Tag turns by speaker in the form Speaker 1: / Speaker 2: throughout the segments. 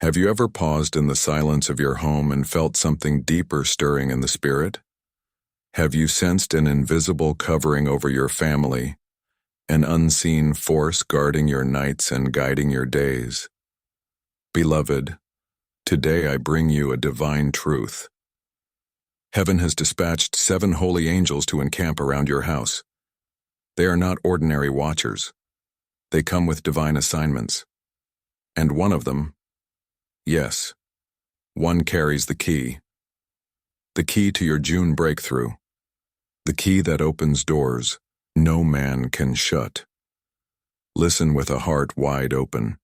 Speaker 1: Have you ever paused in the silence of your home and felt something deeper stirring in the spirit? Have you sensed an invisible covering over your family, an unseen force guarding your nights and guiding your days? Beloved, today I bring you a divine truth. Heaven has dispatched 7 holy angels to encamp around your house. They are not ordinary watchers. They come with divine assignments. And one of them, yes, one carries the key to your June breakthrough, the key that opens doors no man can shut. Listen with a heart wide open,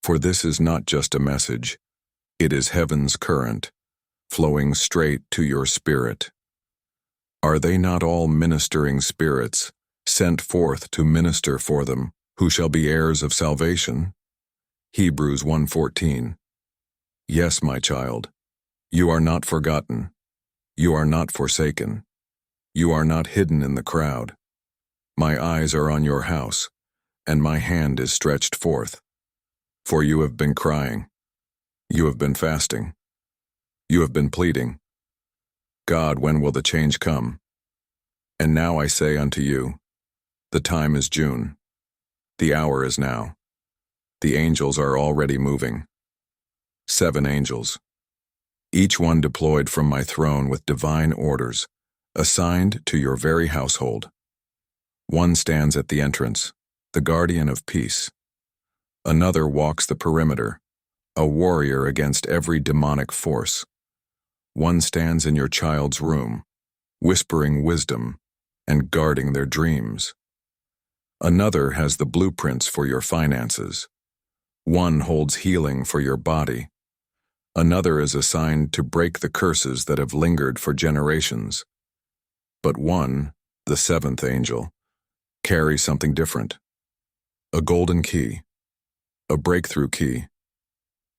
Speaker 1: for this is not just a message, it is heaven's current, flowing straight to your spirit. Are they not all ministering spirits, sent forth to minister for them, who shall be heirs of salvation? Hebrews 1:14. Yes, my child, you are not forgotten. You are not forsaken. You are not hidden in the crowd. My eyes are on your house, and my hand is stretched forth. For you have been crying. You have been fasting. You have been pleading, God, when will the change come? And now I say unto you, the time is June. The hour is now. The angels are already moving. 7 angels, each one deployed from my throne with divine orders, assigned to your very household. One stands at the entrance, the guardian of peace. Another walks the perimeter, a warrior against every demonic force. One stands in your child's room, whispering wisdom and guarding their dreams. Another has the blueprints for your finances. One holds healing for your body. Another is assigned to break the curses that have lingered for generations. But one, the 7th angel, carries something different. A golden key, a breakthrough key.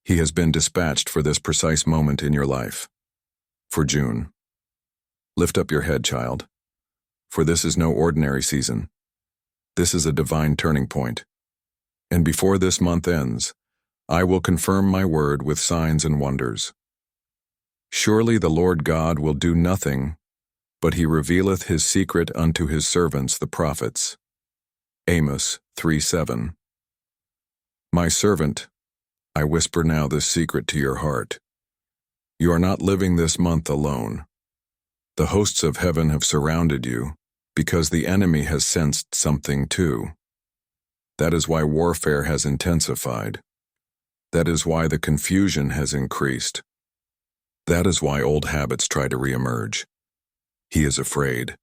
Speaker 1: He has been dispatched for this precise moment in your life, for June. Lift up your head, child, for this is no ordinary season. This is a divine turning point. And before this month ends, I will confirm my word with signs and wonders. Surely the Lord God will do nothing, but he revealeth his secret unto his servants the prophets. Amos 3:7. My servant, I whisper now this secret to your heart. You are not living this month alone. The hosts of heaven have surrounded you, because the enemy has sensed something too. That is why warfare has intensified. That is why the confusion has increased. That is why old habits try to reemerge. He is afraid,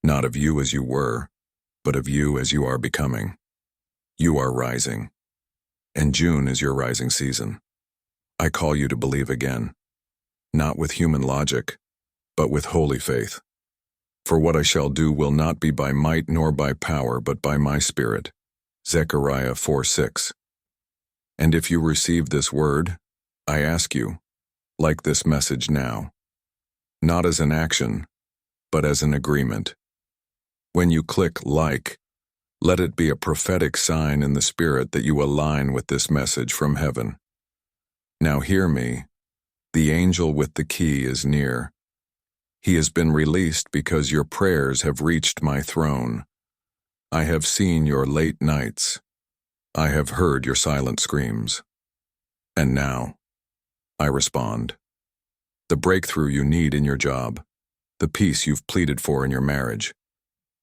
Speaker 1: not of you as you were, but of you as you are becoming. You are rising, and June is your rising season. I call you to believe again, not with human logic, but with holy faith. For what I shall do will not be by might nor by power, but by my Spirit. Zechariah 4:6. And if you receive this word, I ask you, like this message now, not as an action, but as an agreement. When you click like, let it be a prophetic sign in the Spirit that you align with this message from heaven. Now hear me, the angel with the key is near. He has been released because your prayers have reached my throne. I have seen your late nights. I have heard your silent screams. And now, I respond. The breakthrough you need in your job, the peace you've pleaded for in your marriage,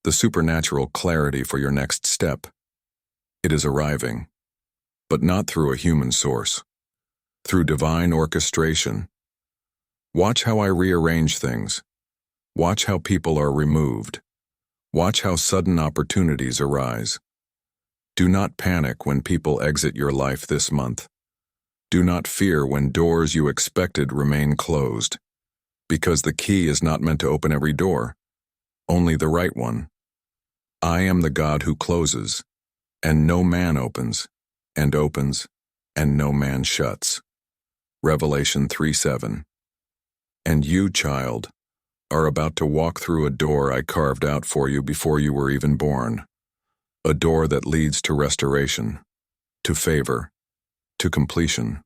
Speaker 1: the supernatural clarity for your next step. It is arriving, but not through a human source, through divine orchestration. Watch how I rearrange things. Watch how people are removed. Watch how sudden opportunities arise. Do not panic when people exit your life this month. Do not fear when doors you expected remain closed, because the key is not meant to open every door, only the right one. I am the God who closes, and no man opens, and no man shuts. Revelation 3:7. And you, child, are about to walk through a door I carved out for you before you were even born. A door that leads to restoration, to favor, to completion.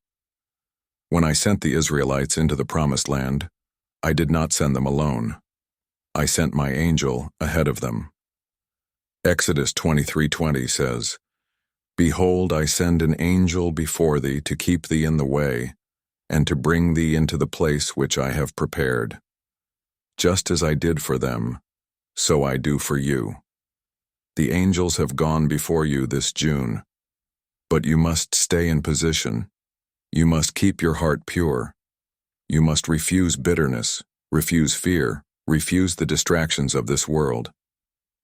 Speaker 1: When I sent the Israelites into the Promised Land, I did not send them alone. I sent my angel ahead of them. Exodus 23:20 says, "Behold, I send an angel before thee to keep thee in the way, and to bring thee into the place which I have prepared. Just as I did for them, so I do for you." The angels have gone before you this June, but you must stay in position. You must keep your heart pure. You must refuse bitterness, refuse fear, refuse the distractions of this world.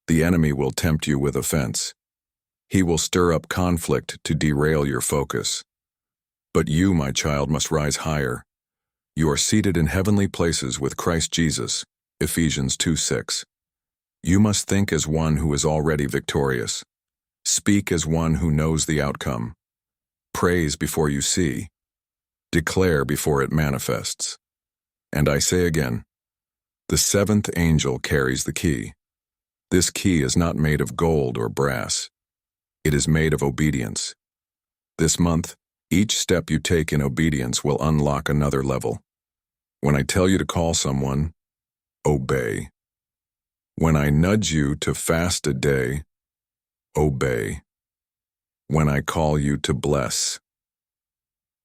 Speaker 1: The enemy will tempt you with offense. He will stir up conflict to derail your focus. But you, my child, must rise higher. You are seated in heavenly places with Christ Jesus, Ephesians 2:6. You must think as one who is already victorious. Speak as one who knows the outcome. Praise before you see. Declare before it manifests. And I say again, the seventh angel carries the key. This key is not made of gold or brass. It is made of obedience. This month, each step you take in obedience will unlock another level. When I tell you to call someone, obey. When I nudge you to fast a day, obey. When I call you to bless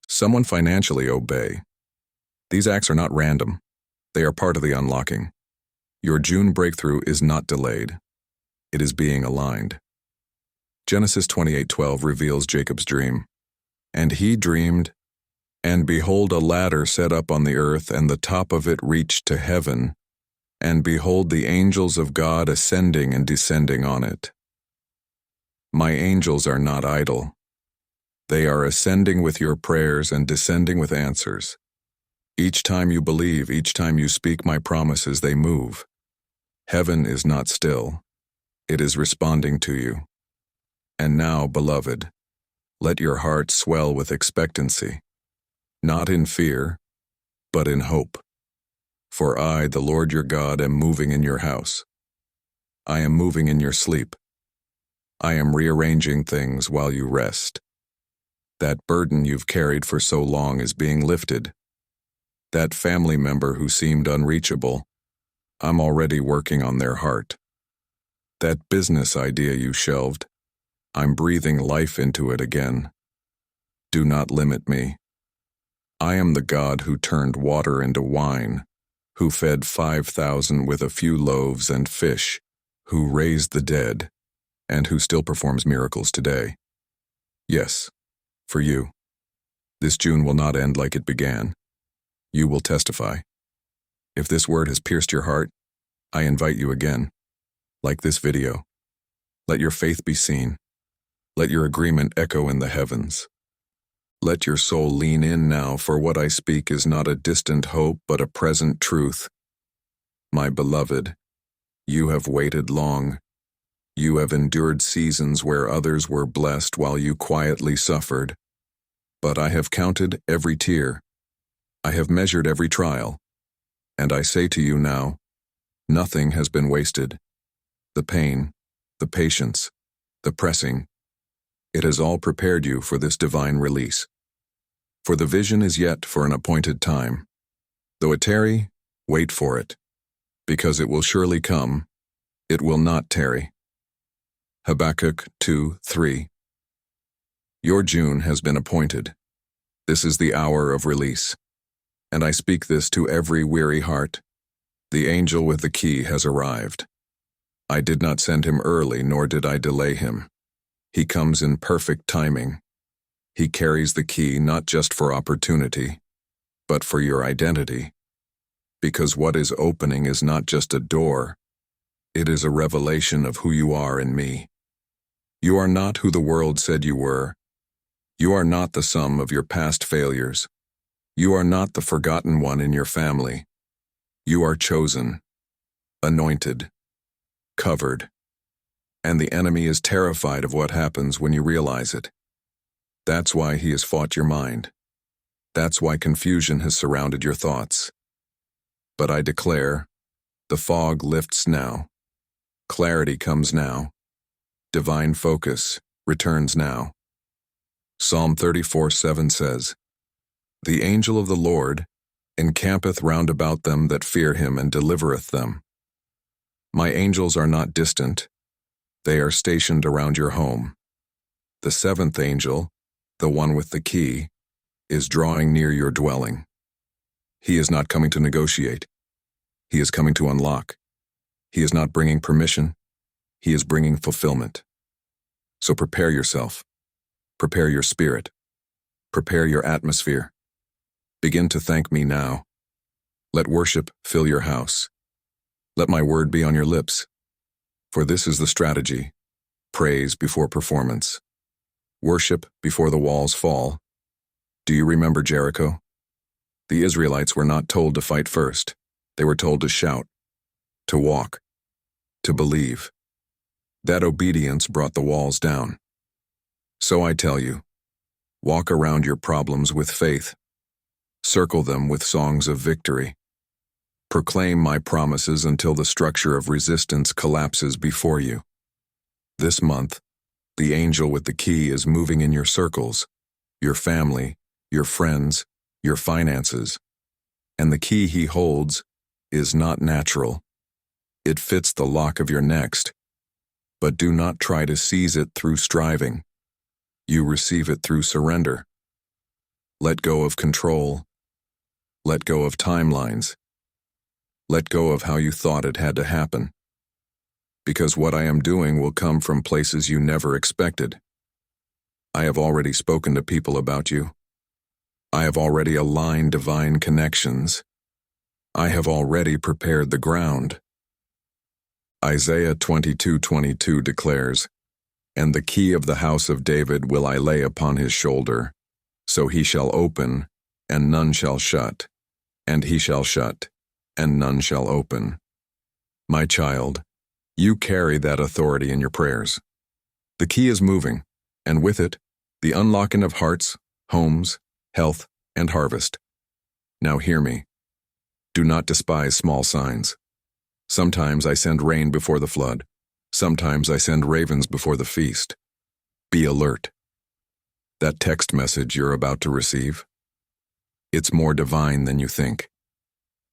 Speaker 1: someone financially, obey. These acts are not random. They are part of the unlocking. Your June breakthrough is not delayed. It is being aligned. Genesis 28:12 reveals Jacob's dream. And he dreamed, and behold, a ladder set up on the earth, and the top of it reached to heaven, and behold, the angels of God ascending and descending on it. My angels are not idle. They are ascending with your prayers and descending with answers. Each time you believe, each time you speak my promises, they move. Heaven is not still. It is responding to you. And now, beloved, let your heart swell with expectancy, not in fear, but in hope. For I, the Lord your God, am moving in your house. I am moving in your sleep. I am rearranging things while you rest. That burden you've carried for so long is being lifted. That family member who seemed unreachable, I'm already working on their heart. That business idea you shelved, I'm breathing life into it again. Do not limit me. I am the God who turned water into wine, who fed 5,000 with a few loaves and fish, who raised the dead, and who still performs miracles today. Yes, for you. This June will not end like it began. You will testify. If this word has pierced your heart, I invite you again. Like this video. Let your faith be seen. Let your agreement echo in the heavens. Let your soul lean in now, for what I speak is not a distant hope, but a present truth. My beloved, you have waited long. You have endured seasons where others were blessed while you quietly suffered. But I have counted every tear. I have measured every trial. And I say to you now, nothing has been wasted. The pain, the patience, the pressing, it has all prepared you for this divine release. For the vision is yet for an appointed time. Though it tarry, wait for it, because it will surely come. It will not tarry. Habakkuk 2:3. Your June has been appointed. This is the hour of release. And I speak this to every weary heart. The angel with the key has arrived. I did not send him early, nor did I delay him. He comes in perfect timing. He carries the key not just for opportunity, but for your identity. Because what is opening is not just a door, it is a revelation of who you are in me. You are not who the world said you were. You are not the sum of your past failures. You are not the forgotten one in your family. You are chosen, anointed, covered. And the enemy is terrified of what happens when you realize it. That's why he has fought your mind. That's why confusion has surrounded your thoughts. But I declare, the fog lifts now. Clarity comes now. Divine focus returns now. Psalm 34:7 says, The angel of the Lord encampeth round about them that fear him and delivereth them. My angels are not distant. They are stationed around your home. The seventh angel, the one with the key, is drawing near your dwelling. He is not coming to negotiate. He is coming to unlock. He is not bringing permission. He is bringing fulfillment. So prepare yourself. Prepare your spirit. Prepare your atmosphere. Begin to thank me now. Let worship fill your house. Let my word be on your lips. For this is the strategy: praise before performance. Worship before the walls fall. Do you remember Jericho? The Israelites were not told to fight first. They were told to shout, to walk, to believe. That obedience brought the walls down. So I tell you, walk around your problems with faith. Circle them with songs of victory. Proclaim my promises until the structure of resistance collapses before you. This month, the angel with the key is moving in your circles, your family, your friends, your finances. And the key he holds is not natural. It fits the lock of your next. But do not try to seize it through striving. You receive it through surrender. Let go of control. Let go of timelines. Let go of how you thought it had to happen. Because what I am doing will come from places you never expected. I have already spoken to people about you. I have already aligned divine connections. I have already prepared the ground. Isaiah 22:22 declares, "And the key of the house of David will I lay upon his shoulder, so he shall open, and none shall shut, and he shall shut, and none shall open." My child, you carry that authority in your prayers. The key is moving, and with it, the unlocking of hearts, homes, health, and harvest. Now hear me. Do not despise small signs. Sometimes I send rain before the flood. Sometimes I send ravens before the feast. Be alert. That text message you're about to receive, it's more divine than you think.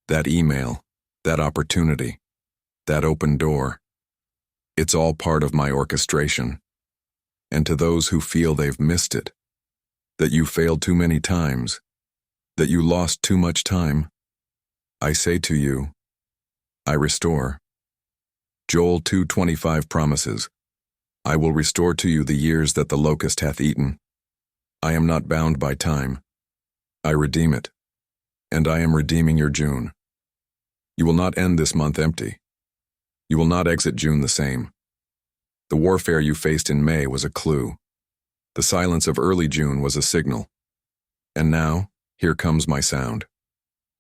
Speaker 1: That email, that opportunity, that open door, it's all part of my orchestration. And to those who feel they've missed it, that you failed too many times, that you lost too much time, I say to you, I restore. Joel 2:25 promises, I will restore to you the years that the locust hath eaten. I am not bound by time. I redeem it, and I am redeeming your June. You will not end this month empty. You will not exit June the same. The warfare you faced in May was a clue. The silence of early June was a signal. And now, here comes my sound.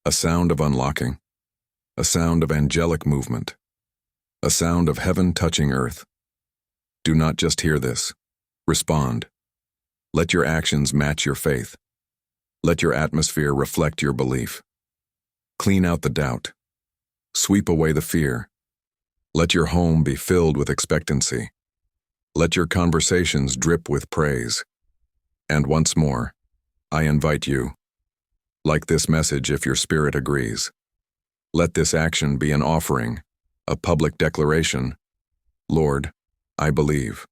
Speaker 1: A sound of unlocking. A sound of angelic movement. A sound of heaven touching earth. Do not just hear this. Respond. Let your actions match your faith. Let your atmosphere reflect your belief. Clean out the doubt. Sweep away the fear. Let your home be filled with expectancy. Let your conversations drip with praise. And once more, I invite you, like this message if your spirit agrees. Let this action be an offering, a public declaration. Lord, I believe.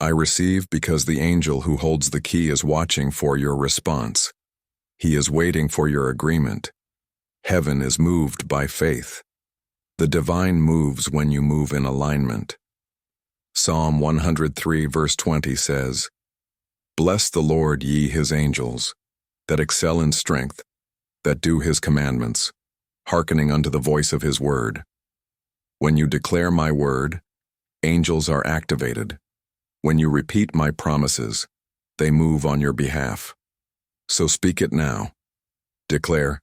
Speaker 1: I receive because the angel who holds the key is watching for your response. He is waiting for your agreement. Heaven is moved by faith. The divine moves when you move in alignment. Psalm 103 verse 20 says, Bless the Lord, ye his angels, that excel in strength, that do his commandments, hearkening unto the voice of his word. When you declare my word, angels are activated. When you repeat my promises, they move on your behalf. So speak it now. Declare,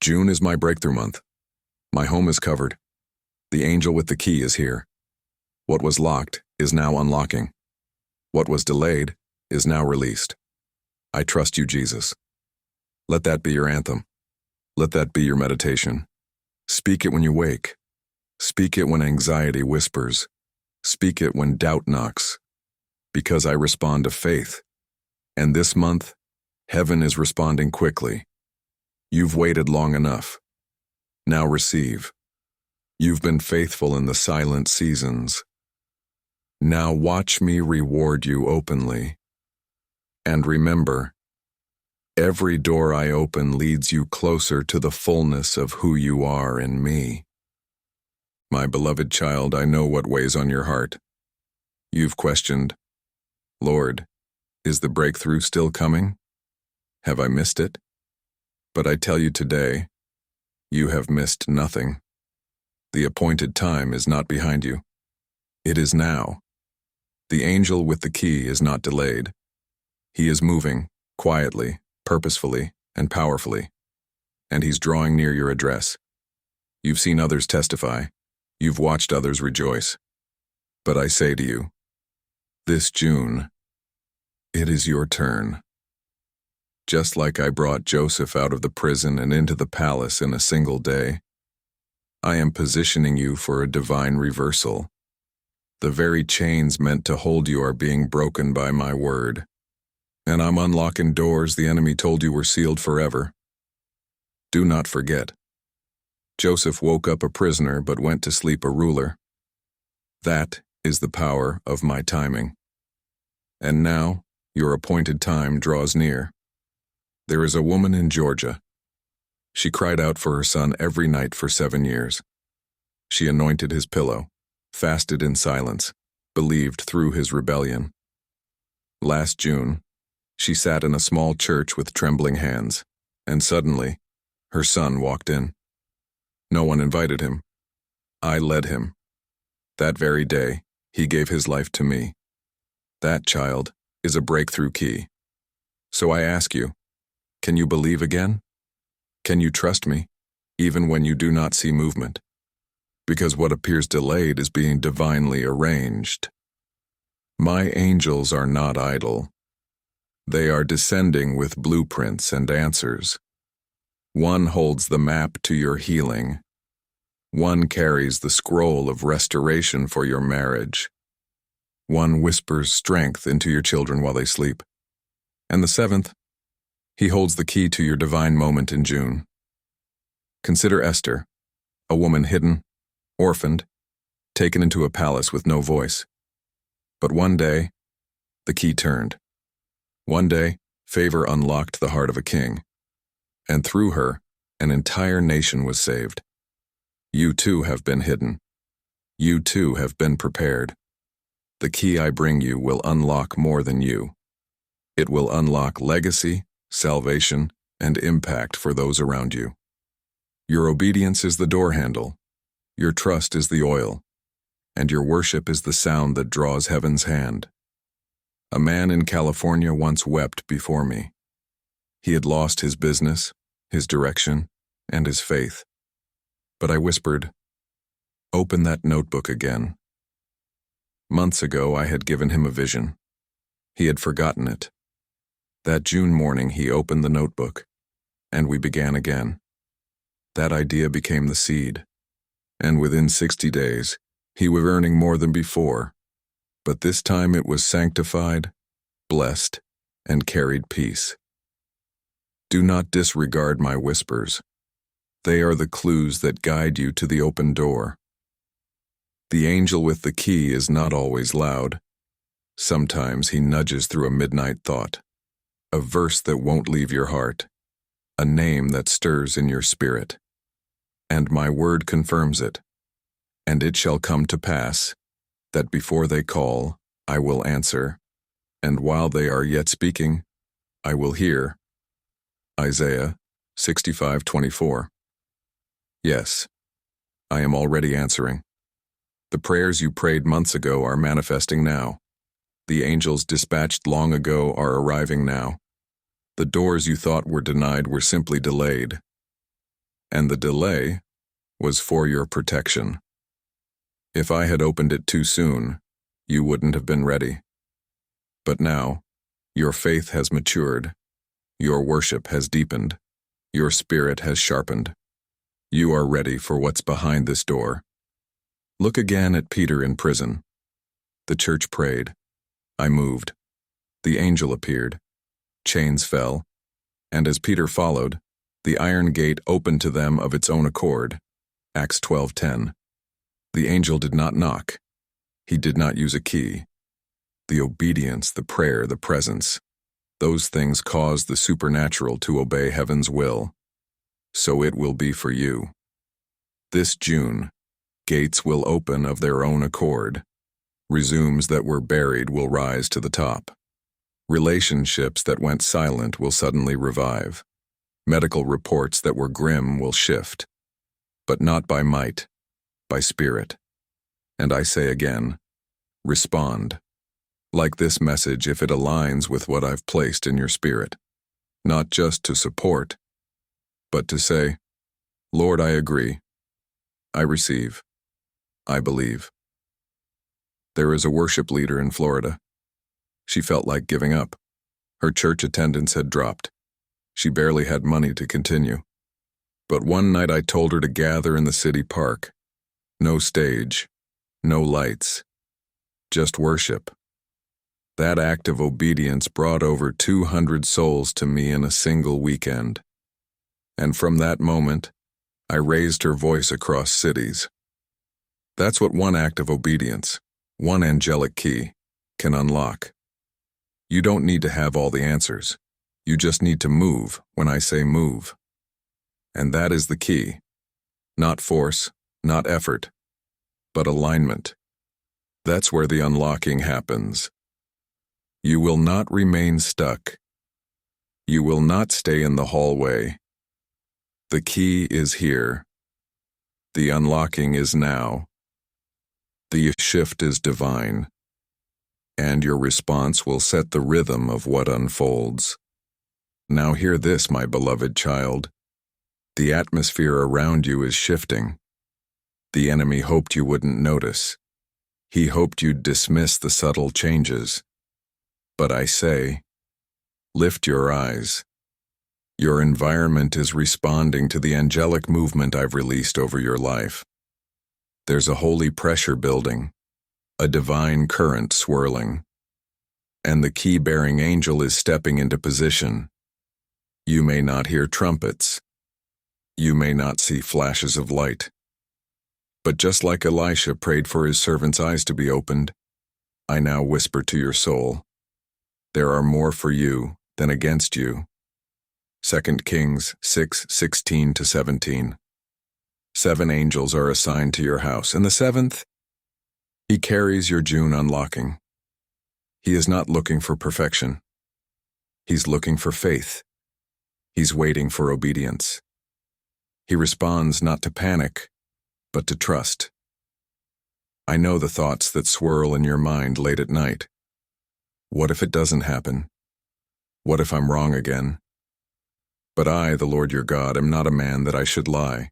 Speaker 1: June is my breakthrough month. My home is covered. The angel with the key is here. What was locked is now unlocking. What was delayed is now released. I trust you, Jesus. Let that be your anthem. Let that be your meditation. Speak it when you wake. Speak it when anxiety whispers. Speak it when doubt knocks. Because I respond to faith. And this month, Heaven is responding quickly. You've waited long enough. Now receive. You've been faithful in the silent seasons. Now watch me reward you openly. And remember, every door I open leads you closer to the fullness of who you are in me. My beloved child, I know what weighs on your heart. You've questioned, Lord, is the breakthrough still coming? Have I missed it? But I tell you today, you have missed nothing. The appointed time is not behind you. It is now. The angel with the key is not delayed. He is moving, quietly, purposefully, and powerfully. And he's drawing near your address. You've seen others testify. You've watched others rejoice. But I say to you, this June, it is your turn. Just like I brought Joseph out of the prison and into the palace in a single day, I am positioning you for a divine reversal. The very chains meant to hold you are being broken by my word. And I'm unlocking doors the enemy told you were sealed forever. Do not forget, Joseph woke up a prisoner but went to sleep a ruler. That is the power of my timing. And now, your appointed time draws near. There is a woman in Georgia. She cried out for her son every night for 7 years. She anointed his pillow, fasted in silence, believed through his rebellion. Last June, she sat in a small church with trembling hands, and suddenly, her son walked in. No one invited him. I led him. That very day, he gave his life to me. That child is a breakthrough key. So I ask you, can you believe again? Can you trust me, even when you do not see movement? Because what appears delayed is being divinely arranged. My angels are not idle. They are descending with blueprints and answers. One holds the map to your healing. One carries the scroll of restoration for your marriage. One whispers strength into your children while they sleep. And the seventh, he holds the key to your divine moment in June. Consider Esther, a woman hidden, orphaned, taken into a palace with no voice. But one day, the key turned. One day, favor unlocked the heart of a king. And through her, an entire nation was saved. You too have been hidden. You too have been prepared. The key I bring you will unlock more than you. It will unlock legacy, salvation, and impact for those around you. Your obedience is the door handle, your trust is the oil, and your worship is the sound that draws heaven's hand. A man in California once wept before me. He had lost his business, his direction, and his faith. But I whispered, "Open that notebook again." Months ago, I had given him a vision. He had forgotten it. That June morning, he opened the notebook, and we began again. That idea became the seed, and within 60 days, he was earning more than before, but this time it was sanctified, blessed, and carried peace. Do not disregard my whispers. They are the clues that guide you to the open door. The angel with the key is not always loud. Sometimes he nudges through a midnight thought, a verse that won't leave your heart, a name that stirs in your spirit. And my word confirms it. And it shall come to pass, that before they call, I will answer, and while they are yet speaking, I will hear. Isaiah 65:24. Yes, I am already answering. The prayers you prayed months ago are manifesting now. The angels dispatched long ago are arriving now. The doors you thought were denied were simply delayed. And the delay was for your protection. If I had opened it too soon, you wouldn't have been ready. But now, your faith has matured, your worship has deepened, your spirit has sharpened. You are ready for what's behind this door. Look again at Peter in prison. The church prayed. I moved. The angel appeared. Chains fell, And as Peter followed, the iron gate opened to them of its own accord. Acts 12:10. The angel did not knock. He did not use a key. The obedience, the prayer, the presence, those things cause the supernatural to obey heaven's will. So it will be for you. This June, gates will open of their own accord. Resumes that were buried will rise to the top. Relationships that went silent will suddenly revive. Medical reports that were grim will shift. But not by might, by spirit. And I say again, respond. Like this message if it aligns with what I've placed in your spirit. Not just to support, but to say, Lord, I agree. I receive. I believe. There is a worship leader in Florida. She felt like giving up. Her church attendance had dropped. She barely had money to continue. But one night I told her to gather in the city park. No stage, no lights, just worship. That act of obedience brought over 200 souls to me in a single weekend. And from that moment, I raised her voice across cities. That's what one act of obedience, one angelic key, can unlock. You don't need to have all the answers. You just need to move when I say move. And that is the key. Not force, not effort, but alignment. That's where the unlocking happens. You will not remain stuck. You will not stay in the hallway. The key is here. The unlocking is now. The shift is divine. And your response will set the rhythm of what unfolds. Now hear this, my beloved child. The atmosphere around you is shifting. The enemy hoped you wouldn't notice. He hoped you'd dismiss the subtle changes. But I say, lift your eyes. Your environment is responding to the angelic movement I've released over your life. There's a holy pressure building, a divine current swirling, and the key-bearing angel is stepping into position. You may not hear trumpets. You may not see flashes of light. But just like Elisha prayed for his servant's eyes to be opened, I now whisper to your soul, there are more for you than against you. 2 Kings 6:16-17. 7 angels are assigned to your house, and the 7th, he carries your June unlocking. He is not looking for perfection. He's looking for faith. He's waiting for obedience. He responds not to panic, but to trust. I know the thoughts that swirl in your mind late at night. What if it doesn't happen? What if I'm wrong again? But I, the Lord your God, am not a man that I should lie.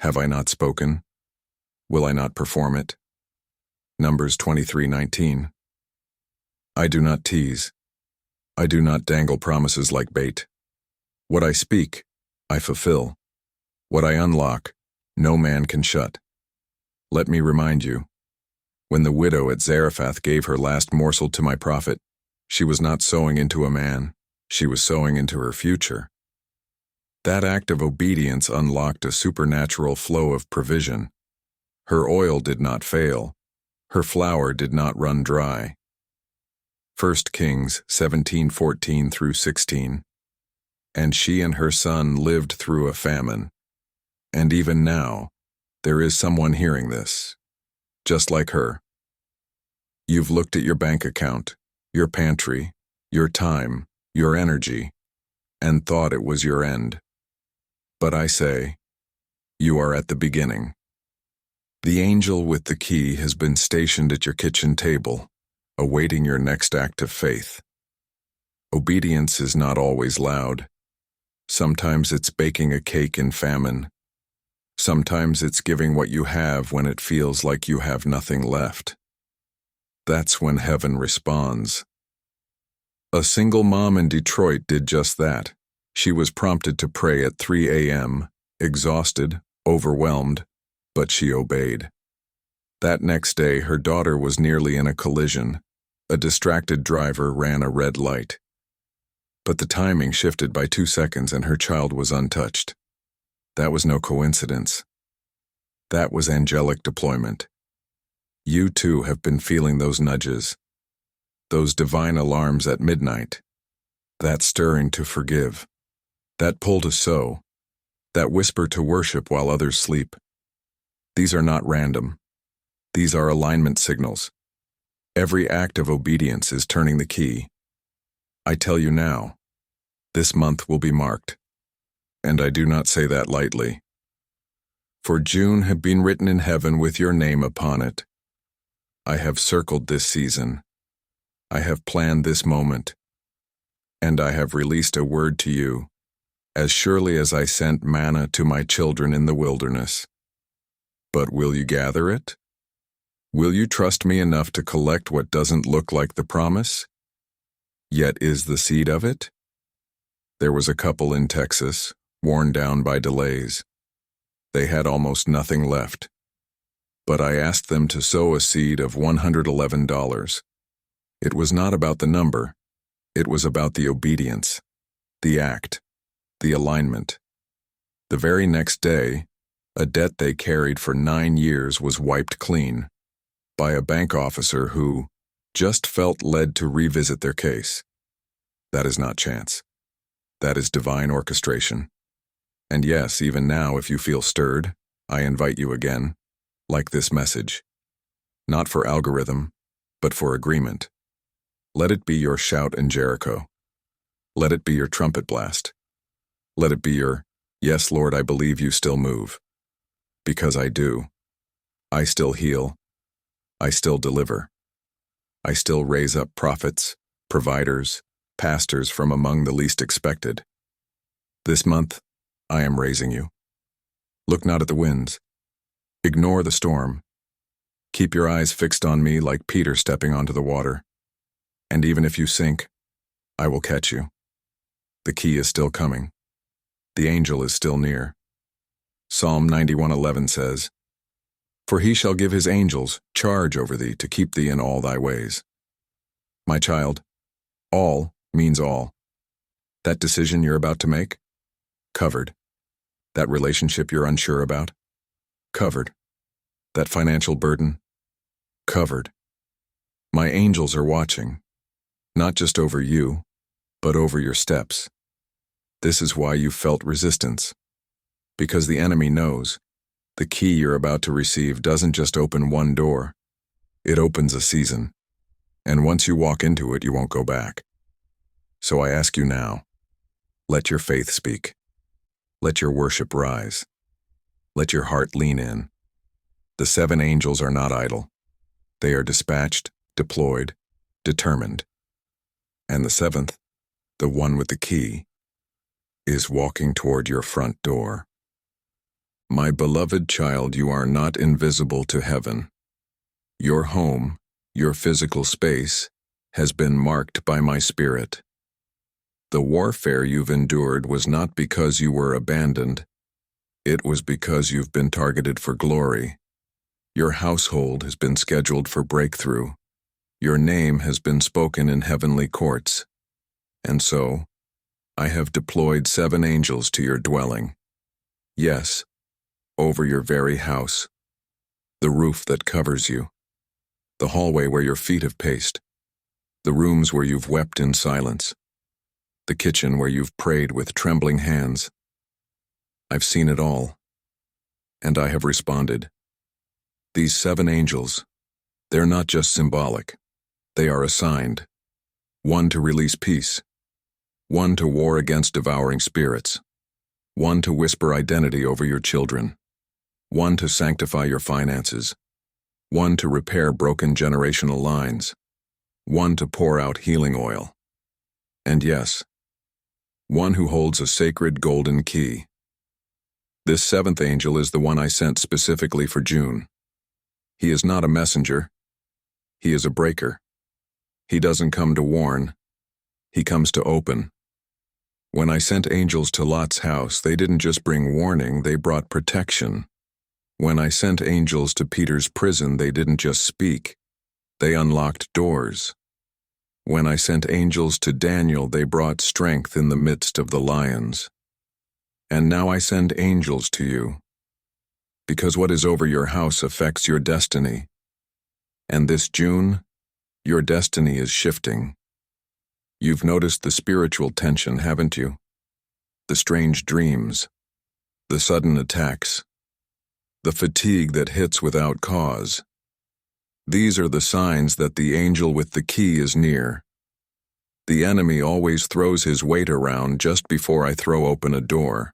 Speaker 1: Have I not spoken? Will I not perform it? Numbers 23:19. I do not tease. I do not dangle promises like bait. What I speak, I fulfill. What I unlock, no man can shut. Let me remind you, when the widow at Zarephath gave her last morsel to my prophet, she was not sowing into a man, she was sowing into her future. That act of obedience unlocked a supernatural flow of provision. Her oil did not fail. Her flour did not run dry. 1 Kings 17:14-16. And she and her son lived through a famine. And even now, there is someone hearing this, just like her. You've looked at your bank account, your pantry, your time, your energy, and thought it was your end. But I say, you are at the beginning. The angel with the key has been stationed at your kitchen table, awaiting your next act of faith. Obedience is not always loud. Sometimes it's baking a cake in famine. Sometimes it's giving what you have when it feels like you have nothing left. That's when heaven responds. A single mom in Detroit did just that. She was prompted to pray at 3 a.m., exhausted, overwhelmed, but she obeyed. That next day, her daughter was nearly in a collision. A distracted driver ran a red light. But the timing shifted by 2 seconds and her child was untouched. That was no coincidence. That was angelic deployment. You too have been feeling those nudges, those divine alarms at midnight, that stirring to forgive, that pull to sow, that whisper to worship while others sleep. These are not random. These are alignment signals. Every act of obedience is turning the key. I tell you now, this month will be marked, and I do not say that lightly. For June had been written in heaven with your name upon it. I have circled this season. I have planned this moment, and I have released a word to you, as surely as I sent manna to my children in the wilderness. But will you gather it? Will you trust me enough to collect what doesn't look like the promise, yet is the seed of it? There was a couple in Texas, worn down by delays. They had almost nothing left. But I asked them to sow a seed of $111. It was not about the number. It was about the obedience, the act, the alignment. The very next day, a debt they carried for 9 years was wiped clean by a bank officer who just felt led to revisit their case. That is not chance. That is divine orchestration. And yes, even now, if you feel stirred, I invite you again, like this message. Not for algorithm, but for agreement. Let it be your shout in Jericho. Let it be your trumpet blast. Let it be your, yes, Lord, I believe you still move. Because I do. I still heal. I still deliver. I still raise up prophets, providers, pastors from among the least expected. This month, I am raising you. Look not at the winds. Ignore the storm. Keep your eyes fixed on me like Peter stepping onto the water. And even if you sink, I will catch you. The key is still coming. The angel is still near. Psalm 91:11 says, For he shall give his angels charge over thee to keep thee in all thy ways. My child, all means all. That decision you're about to make? Covered. That relationship you're unsure about? Covered. That financial burden? Covered. My angels are watching, not just over you, but over your steps. This is why you felt resistance. Because the enemy knows the key you're about to receive doesn't just open one door, it opens a season. And once you walk into it, you won't go back. So I ask you now, let your faith speak. Let your worship rise. Let your heart lean in. The 7 angels are not idle. They are dispatched, deployed, determined. And the 7th, the one with the key, is walking toward your front door. My beloved child, you are not invisible to heaven. Your home, your physical space, has been marked by my Spirit. The warfare you've endured was not because you were abandoned. It was because you've been targeted for glory. Your household has been scheduled for breakthrough. Your name has been spoken in heavenly courts. And so, I have deployed 7 angels to your dwelling. Yes, over your very house. The roof that covers you. The hallway where your feet have paced. The rooms where you've wept in silence. The kitchen where you've prayed with trembling hands. I've seen it all, and I have responded. These 7 angels, they're not just symbolic. They are assigned. 1 to release peace. 1 to war against devouring spirits. 1 to whisper identity over your children. 1 to sanctify your finances. 1 to repair broken generational lines. 1 to pour out healing oil. And yes, 1 who holds a sacred golden key. This 7th angel is the one I sent specifically for June. He is not a messenger. He is a breaker. He doesn't come to warn. He comes to open. When I sent angels to Lot's house, they didn't just bring warning, they brought protection. When I sent angels to Peter's prison, they didn't just speak. They unlocked doors. When I sent angels to Daniel, they brought strength in the midst of the lions. And now I send angels to you, because what is over your house affects your destiny. And this June, your destiny is shifting. You've noticed the spiritual tension, haven't you? The strange dreams, the sudden attacks, the fatigue that hits without cause. These are the signs that the angel with the key is near. The enemy always throws his weight around just before I throw open a door.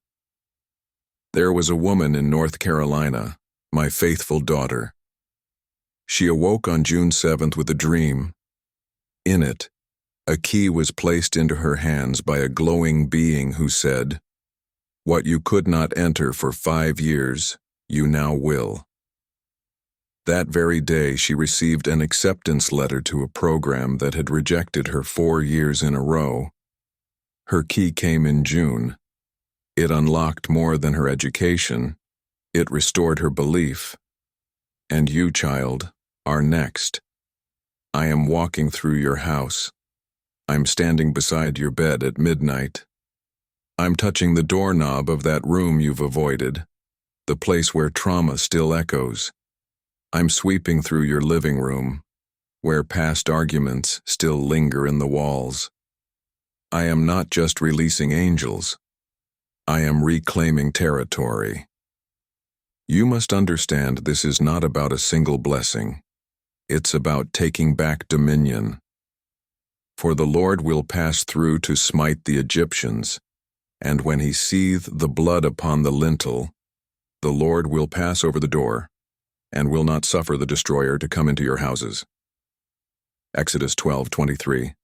Speaker 1: There was a woman in North Carolina, my faithful daughter. She awoke on June 7th with a dream. In it, a key was placed into her hands by a glowing being who said, "What you could not enter for 5 years, you now will." That very day, she received an acceptance letter to a program that had rejected her 4 years in a row. Her key came in June. It unlocked more than her education. It restored her belief. And you, child, are next. I am walking through your house. I'm standing beside your bed at midnight. I'm touching the doorknob of that room you've avoided, the place where trauma still echoes. I'm sweeping through your living room, where past arguments still linger in the walls. I am not just releasing angels. I am reclaiming territory. You must understand this is not about a single blessing. It's about taking back dominion. For the Lord will pass through to smite the Egyptians, and when he seethed the blood upon the lintel, the Lord will pass over the door, and will not suffer the destroyer to come into your houses. Exodus 12:23.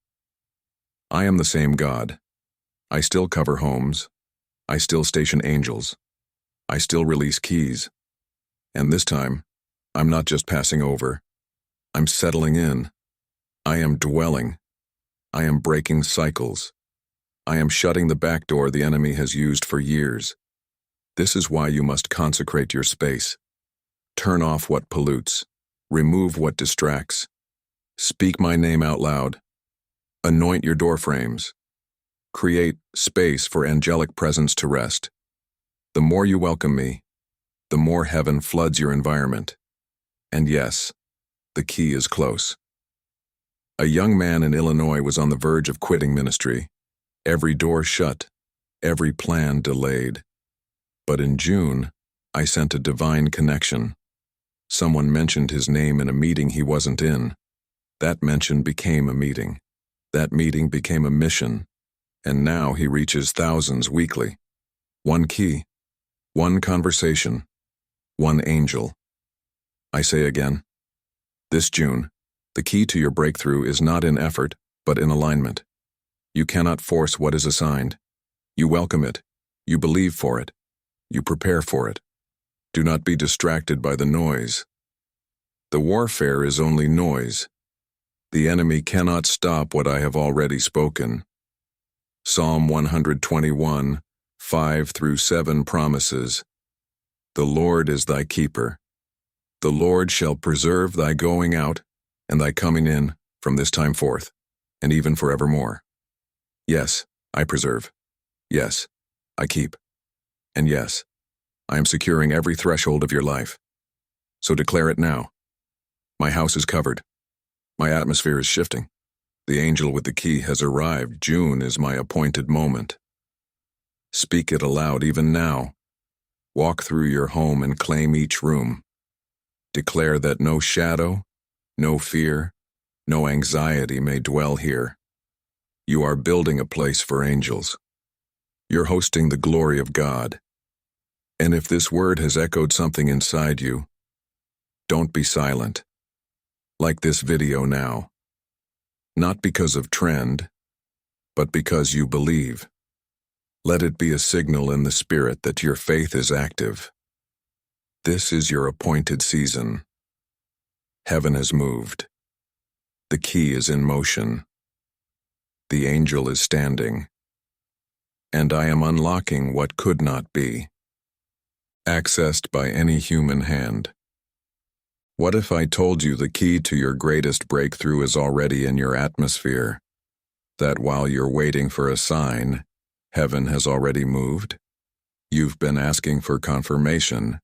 Speaker 1: I am the same God. I still cover homes. I still station angels. I still release keys. And this time, I'm not just passing over. I'm settling in. I am dwelling. I am breaking cycles. I am shutting the back door the enemy has used for years. This is why you must consecrate your space. Turn off what pollutes. Remove what distracts. Speak my name out loud. Anoint your door frames. Create space for angelic presence to rest. The more you welcome me, the more heaven floods your environment. And yes, the key is close. A young man in Illinois was on the verge of quitting ministry. Every door shut, every plan delayed. But in June, I sent a divine connection. Someone mentioned his name in a meeting he wasn't in. That mention became a meeting. That meeting became a mission. And now he reaches thousands weekly. One key, one conversation, one angel. I say again, this June, the key to your breakthrough is not in effort, but in alignment. You cannot force what is assigned. You welcome it. You believe for it. You prepare for it. Do not be distracted by the noise. The warfare is only noise. The enemy cannot stop what I have already spoken. Psalm 121, 5-7 promises, "The Lord is thy keeper. The Lord shall preserve thy going out and thy coming in from this time forth, and even forevermore." Yes, I preserve. Yes, I keep. And yes, I am securing every threshold of your life. So declare it now. My house is covered. My atmosphere is shifting. The angel with the key has arrived. June is my appointed moment. Speak it aloud even now. Walk through your home and claim each room. Declare that no shadow, no fear, no anxiety may dwell here. You are building a place for angels. You're hosting the glory of God. And if this word has echoed something inside you, don't be silent. Like this video now. Not because of trend, but because you believe. Let it be a signal in the spirit that your faith is active. This is your appointed season. Heaven has moved. The key is in motion. The angel is standing. And I am unlocking what could not be, accessed by any human hand. What if I told you the key to your greatest breakthrough is already in your atmosphere? That while you're waiting for a sign, heaven has already moved? You've been asking for confirmation,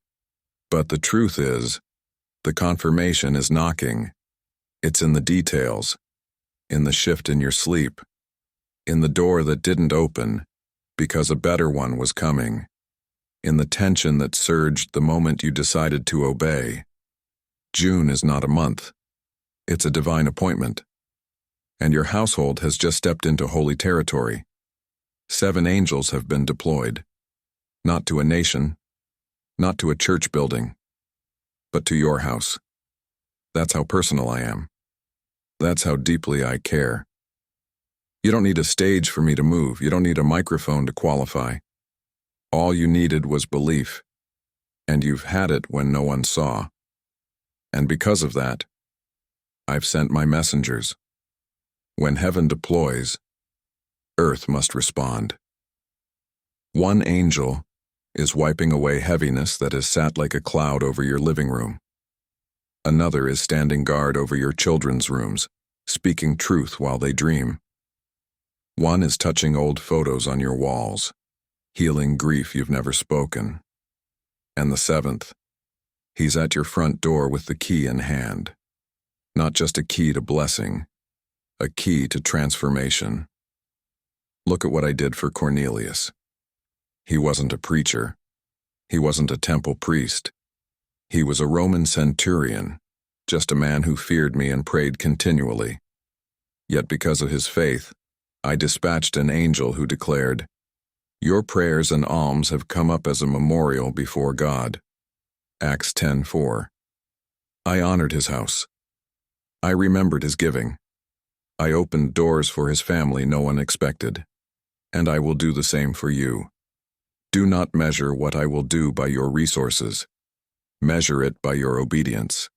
Speaker 1: but the truth is, the confirmation is knocking. It's in the details, in the shift in your sleep, in the door that didn't open because a better one was coming, in the tension that surged the moment you decided to obey. June is not a month. It's a divine appointment. And your household has just stepped into holy territory. 7 angels have been deployed. Not to a nation, not to a church building, but to your house. That's how personal I am. That's how deeply I care. You don't need a stage for me to move. You don't need a microphone to qualify. All you needed was belief, and you've had it when no one saw. And because of that, I've sent my messengers. When heaven deploys, earth must respond. One angel is wiping away heaviness that has sat like a cloud over your living room. Another is standing guard over your children's rooms, speaking truth while they dream. One is touching old photos on your walls, healing grief you've never spoken. And the 7th, he's at your front door with the key in hand. Not just a key to blessing, a key to transformation. Look at what I did for Cornelius. He wasn't a preacher. He wasn't a temple priest. He was a Roman centurion, just a man who feared me and prayed continually. Yet because of his faith, I dispatched an angel who declared, "Your prayers and alms have come up as a memorial before God." Acts 10:4. I honored his house. I remembered his giving. I opened doors for his family no one expected. And I will do the same for you. Do not measure what I will do by your resources. Measure it by your obedience.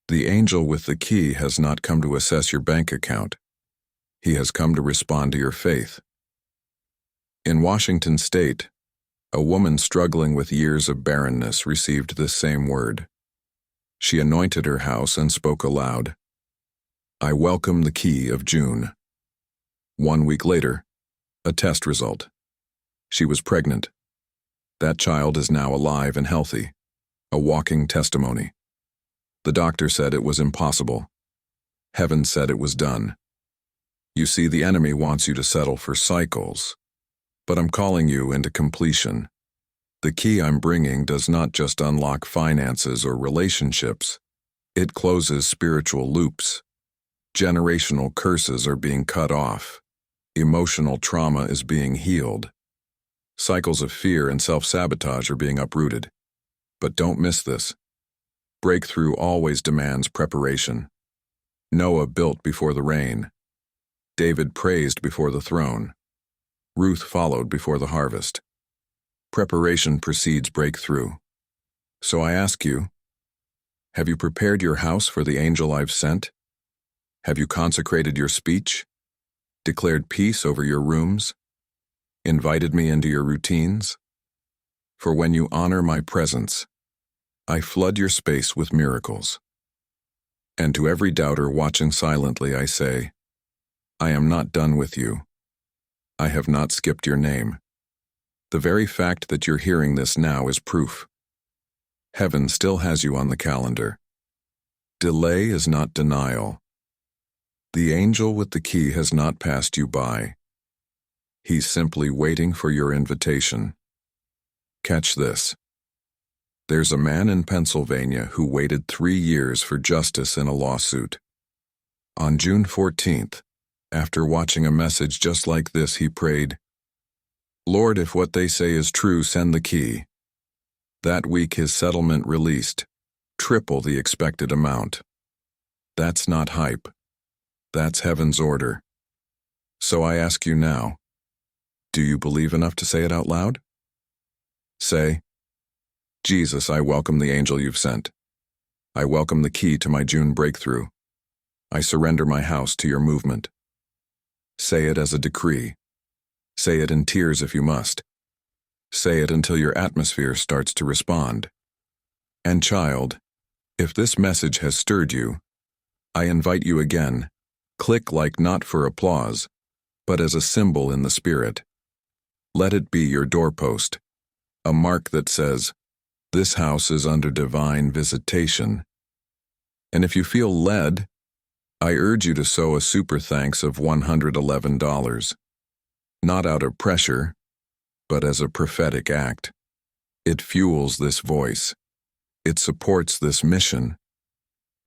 Speaker 1: The angel with the key has not come to assess your bank account. He has come to respond to your faith. In Washington State, a woman struggling with years of barrenness received this same word. She anointed her house and spoke aloud, "I welcome the key of June." 1 week later, a test result. She was pregnant. That child is now alive and healthy, a walking testimony. The doctor said it was impossible. Heaven said it was done. You see, the enemy wants you to settle for cycles, but I'm calling you into completion. The key I'm bringing does not just unlock finances or relationships. It closes spiritual loops. Generational curses are being cut off. Emotional trauma is being healed. Cycles of fear and self-sabotage are being uprooted. But don't miss this. Breakthrough always demands preparation. Noah built before the rain. David praised before the throne. Ruth followed before the harvest. Preparation precedes breakthrough. So I ask you, have you prepared your house for the angel I've sent? Have you consecrated your speech? Declared peace over your rooms? Invited me into your routines? For when you honor my presence, I flood your space with miracles. And to every doubter watching silently, I say, I am not done with you. I have not skipped your name. The very fact that you're hearing this now is proof. Heaven still has you on the calendar. Delay is not denial. The angel with the key has not passed you by. He's simply waiting for your invitation. Catch this. There's a man in Pennsylvania who waited 3 years for justice in a lawsuit. On June 14th, after watching a message just like this, he prayed, "Lord, if what they say is true, send the key." That week his settlement released, triple the expected amount. That's not hype. That's heaven's order. So I ask you now, do you believe enough to say it out loud? Say, Jesus, I welcome the angel you've sent. I welcome the key to my June breakthrough. I surrender my house to your movement. Say it as a decree. Say it in tears if you must. Say it until your atmosphere starts to respond. And child, If this message has stirred you, I invite you again. Click like not for applause, but as a symbol in the spirit. Let it be your doorpost, a mark that says, "This house is under divine visitation." And if you feel led, I urge you to sow a super thanks of $111, not out of pressure, but as a prophetic act. It fuels this voice, it supports this mission,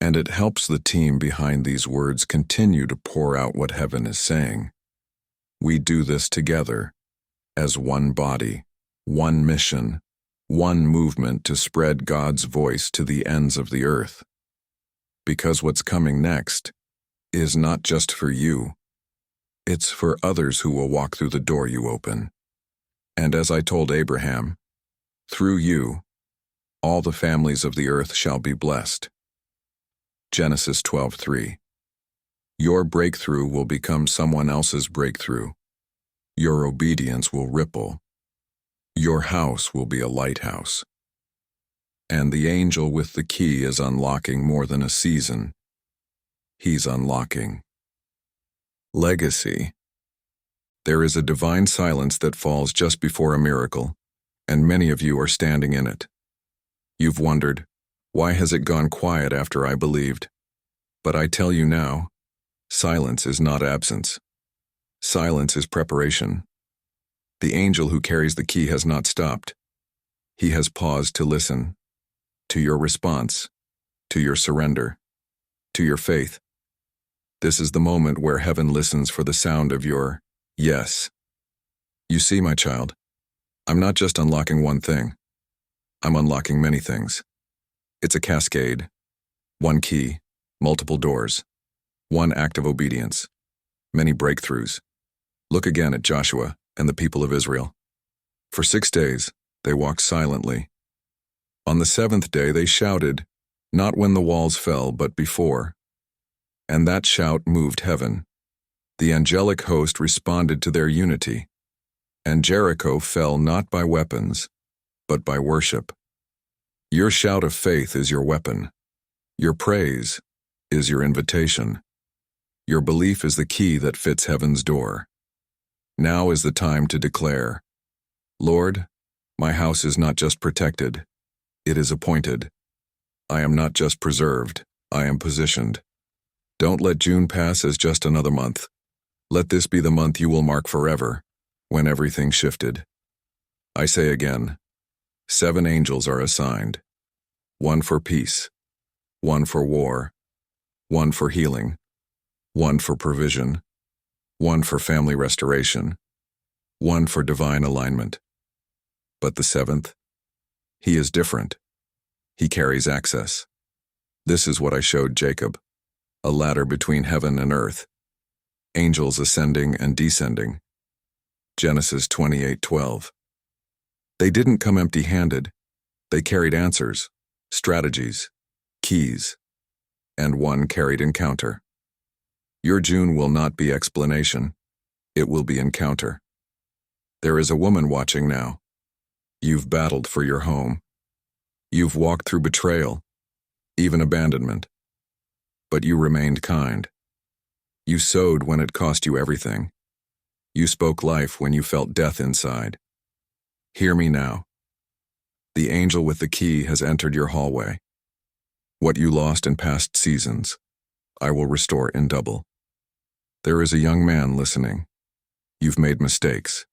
Speaker 1: and it helps the team behind these words continue to pour out what heaven is saying. We do this together, as one body, one mission, one movement to spread God's voice to the ends of the earth. Because what's coming next is not just for you, it's for others who will walk through the door you open. And as I told Abraham, through you, all the families of the earth shall be blessed. Genesis 12:3. Your breakthrough will become someone else's breakthrough. Your obedience will ripple. Your house will be a lighthouse. And the angel with the key is unlocking more than a season. He's unlocking legacy. There is a divine silence that falls just before a miracle, and many of you are standing in it. You've wondered, why has it gone quiet after I believed? But I tell you now, silence is not absence. Silence is preparation. The angel who carries the key has not stopped. He has paused to listen, to your response, to your surrender, to your faith. This is the moment where heaven listens for the sound of your yes. You see, my child, I'm not just unlocking one thing. I'm unlocking many things. It's a cascade. One key, multiple doors. One act of obedience. Many breakthroughs. Look again at Joshua and the people of Israel. For 6 days, they walked silently. On the 7th day, they shouted, not when the walls fell, but before. And that shout moved heaven. The angelic host responded to their unity. And Jericho fell not by weapons, but by worship. Your shout of faith is your weapon. Your praise is your invitation. Your belief is the key that fits heaven's door. Now is the time to declare, Lord, my house is not just protected, it is appointed. I am not just preserved, I am positioned. Don't let June pass as just another month. Let this be the month you will mark forever, when everything shifted. I say again, 7 angels are assigned. 1 for peace, 1 for war, 1 for healing, 1 for provision, 1 for family restoration, 1 for divine alignment. But the 7th, he is different. He carries access. This is what I showed Jacob, a ladder between heaven and earth, angels ascending and descending. Genesis 28:12. They didn't come empty-handed. They carried answers, strategies, keys, and 1 carried encounter. Your June will not be explanation. It will be encounter. There is a woman watching now. You've battled for your home. You've walked through betrayal, even abandonment. But you remained kind. You sowed when it cost you everything. You spoke life when you felt death inside. Hear me now. The angel with the key has entered your hallway. What you lost in past seasons, I will restore in double. There is a young man listening. You've made mistakes.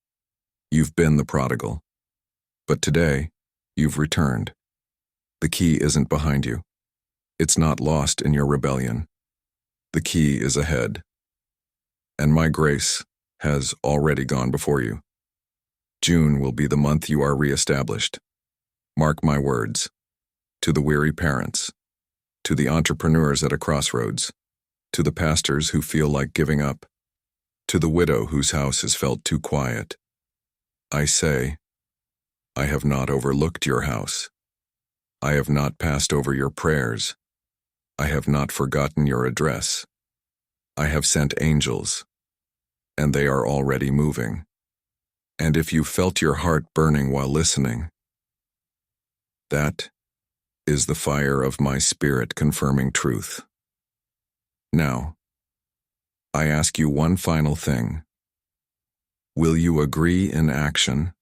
Speaker 1: You've been the prodigal. But today, you've returned. The key isn't behind you. It's not lost in your rebellion. The key is ahead. And my grace has already gone before you. June will be the month you are reestablished. Mark my words. To the weary parents, to the entrepreneurs at a crossroads, to the pastors who feel like giving up, to the widow whose house has felt too quiet, I say, I have not overlooked your house. I have not passed over your prayers. I have not forgotten your address. I have sent angels, and they are already moving. And if you felt your heart burning while listening, that is the fire of my spirit confirming truth. Now, I ask you one final thing. Will you agree in action?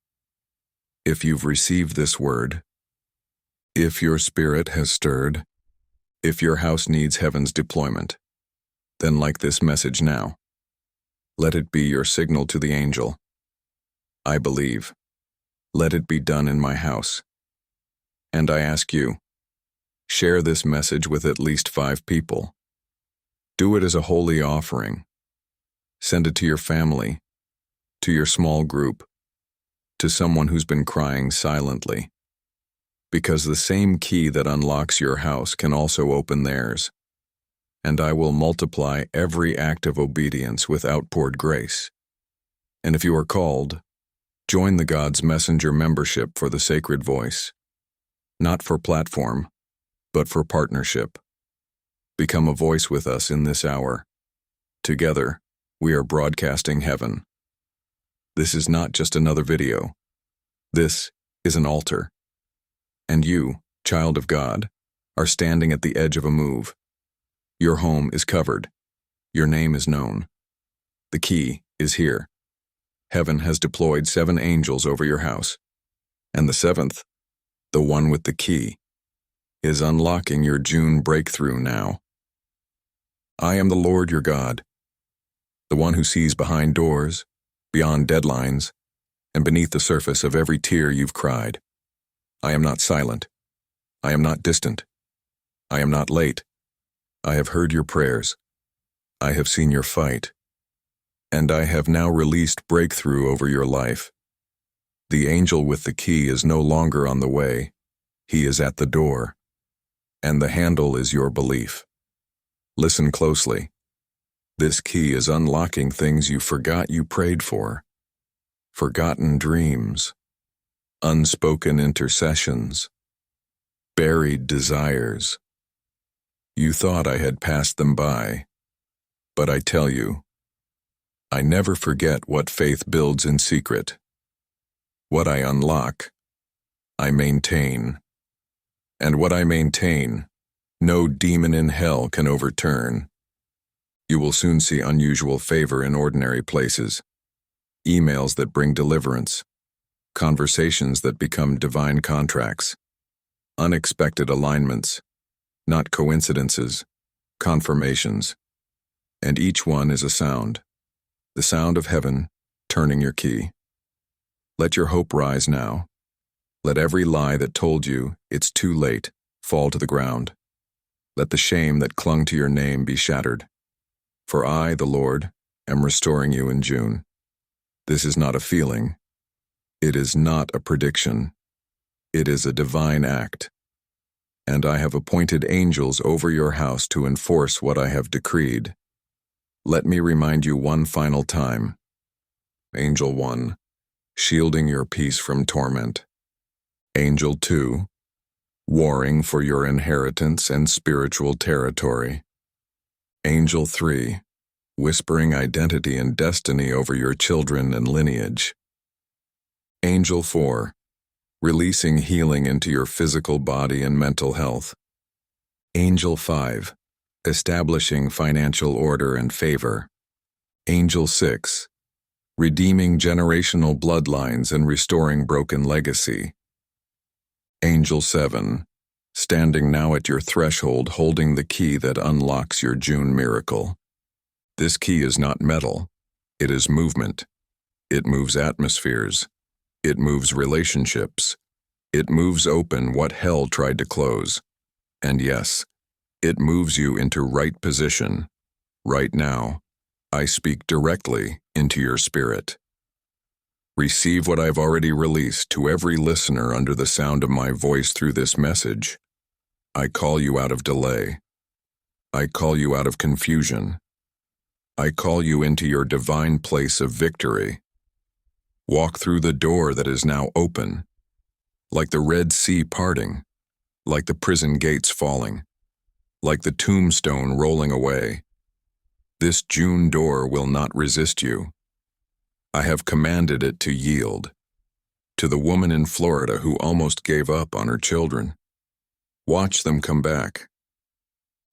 Speaker 1: If you've received this word, if your spirit has stirred, if your house needs heaven's deployment, then like this message now. Let it be your signal to the angel. I believe. Let it be done in my house. And I ask you, share this message with at least 5 people. Do it as a holy offering. Send it to your family, to your small group, to someone who's been crying silently. Because the same key that unlocks your house can also open theirs. And I will multiply every act of obedience with outpoured grace. And if you are called, join the God's Messenger membership for the sacred voice. Not for platform, but for partnership. Become a voice with us in this hour. Together, we are broadcasting heaven. This is not just another video. This is an altar. And you, child of God, are standing at the edge of a move. Your home is covered. Your name is known. The key is here. Heaven has deployed 7 angels over your house. And the 7th, the one with the key, is unlocking your June breakthrough now. I am the Lord your God, the one who sees behind doors, beyond deadlines, and beneath the surface of every tear you've cried. I am not silent. I am not distant. I am not late. I have heard your prayers. I have seen your fight. And I have now released breakthrough over your life. The angel with the key is no longer on the way. He is at the door. And the handle is your belief. Listen closely. This key is unlocking things you forgot you prayed for. Forgotten dreams. Unspoken intercessions. Buried desires. You thought I had passed them by. But I tell you, I never forget what faith builds in secret. What I unlock, I maintain. And what I maintain, no demon in hell can overturn. You will soon see unusual favor in ordinary places. Emails that bring deliverance. Conversations that become divine contracts. Unexpected alignments. Not coincidences, confirmations. And each one is a sound. The sound of heaven turning your key. Let your hope rise now. Let every lie that told you it's too late fall to the ground. Let the shame that clung to your name be shattered. For I, the Lord, am restoring you in June. This is not a feeling. It is not a prediction. It is a divine act. And I have appointed angels over your house to enforce what I have decreed. Let me remind you one final time. Angel 1, shielding your peace from torment. Angel 2, warring for your inheritance and spiritual territory. Angel 3, whispering identity and destiny over your children and lineage. Angel 4, releasing healing into your physical body and mental health. Angel 5, establishing financial order and favor. Angel 6, redeeming generational bloodlines and restoring broken legacy. Angel 7, standing now at your threshold holding the key that unlocks your June miracle. This key is not metal, it is movement. It moves atmospheres. It moves relationships. It moves open what hell tried to close. And yes, it moves you into right position. Right now, I speak directly into your spirit. Receive what I've already released to every listener under the sound of my voice through this message. I call you out of delay. I call you out of confusion. I call you into your divine place of victory. Walk through the door that is now open, like the Red Sea parting, like the prison gates falling, like the tombstone rolling away. This June door will not resist you. I have commanded it to yield. To the woman in Florida who almost gave up on her children. Watch them come back.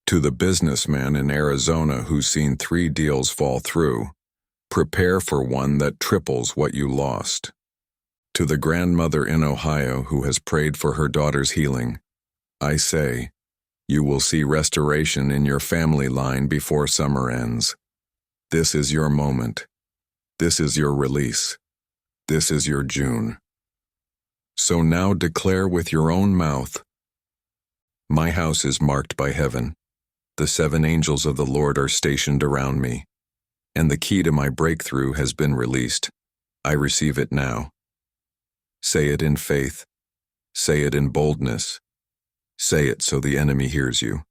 Speaker 1: To the businessman in Arizona who's seen 3 deals fall through, prepare for one that triples what you lost. To the grandmother in Ohio who has prayed for her daughter's healing, I say, you will see restoration in your family line before summer ends. This is your moment. This is your release. This is your June. So now declare with your own mouth, my house is marked by heaven. The 7 angels of the Lord are stationed around me, and the key to my breakthrough has been released. I receive it now. Say it in faith. Say it in boldness. Say it so the enemy hears you.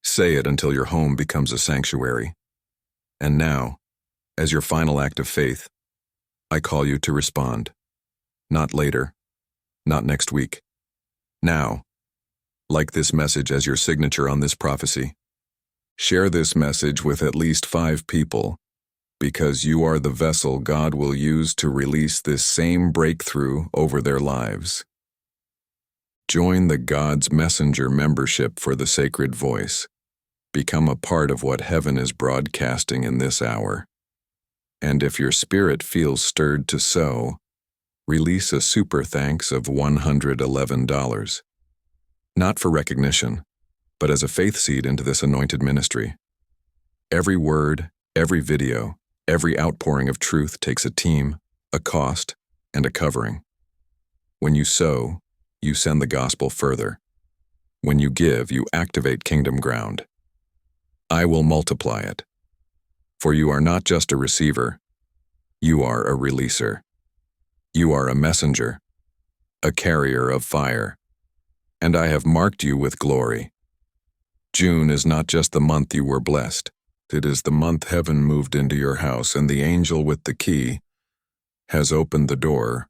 Speaker 1: Say it until your home becomes a sanctuary. And now, as your final act of faith, I call you to respond. Not later. Not next week. Now. Like this message as your signature on this prophecy. Share this message with at least 5 people, because you are the vessel God will use to release this same breakthrough over their lives. Join the God's Messenger membership for the Sacred Voice. Become a part of what heaven is broadcasting in this hour. And if your spirit feels stirred to sow, release a super thanks of $111. Not for recognition, but as a faith seed into this anointed ministry. Every word, every video, every outpouring of truth takes a team, a cost, and a covering. When you sow, you send the gospel further. When you give, you activate kingdom ground. I will multiply it. For you are not just a receiver, you are a releaser. You are a messenger, a carrier of fire, and I have marked you with glory. June is not just the month you were blessed. It is the month heaven moved into your house, and the angel with the key has opened the door